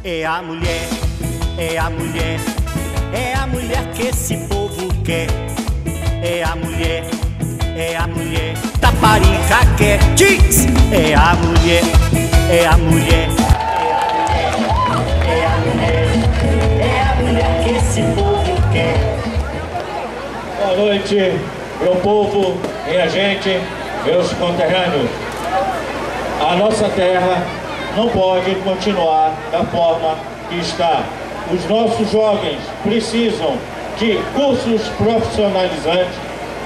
É a mulher, é a mulher, é a mulher que esse povo quer. É a mulher, é a mulher, Taparica quer. Diz! É a mulher, é a mulher, é a mulher, é a mulher que esse povo quer. Boa noite, meu povo, minha gente, meus conterrâneos. A nossa terra não pode continuar da forma que está. Os nossos jovens precisam de cursos profissionalizantes,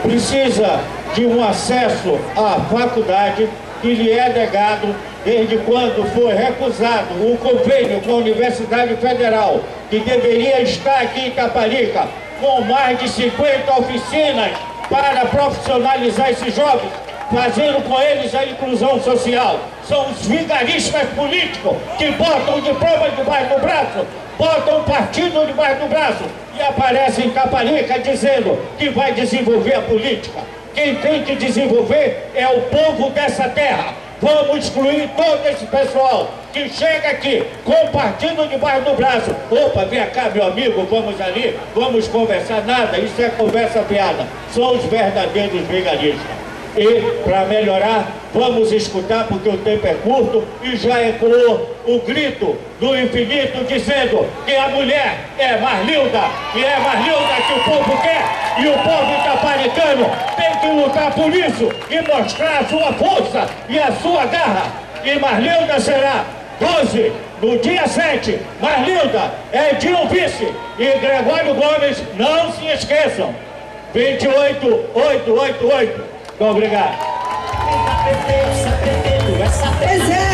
precisa de um acesso à faculdade que lhe é negado desde quando foi recusado o convênio com a Universidade Federal, que deveria estar aqui em Taparica, com mais de 50 oficinas para profissionalizar esses jovens, fazendo com eles a inclusão social. São os vigaristas políticos que botam o diploma debaixo do braço, botam o partido debaixo do braço e aparecem em Taparica dizendo que vai desenvolver a política. Quem tem que desenvolver é o povo dessa terra. Vamos excluir todo esse pessoal que chega aqui com o partido debaixo do braço. Opa, vem cá, meu amigo, vamos ali, vamos conversar. Nada, isso é conversa piada. São os verdadeiros vigaristas. E, para melhorar, vamos escutar, porque o tempo é curto, e já ecoou o grito do infinito dizendo que a mulher é mais linda, e é mais linda que o povo quer, e o povo itaparicano tem que lutar por isso e mostrar a sua força e a sua garra. E mais linda será 12, no dia 7, mais linda é Edinho Vice e Gregório Gomes, não se esqueçam, 28888. Muito obrigado. Pois é.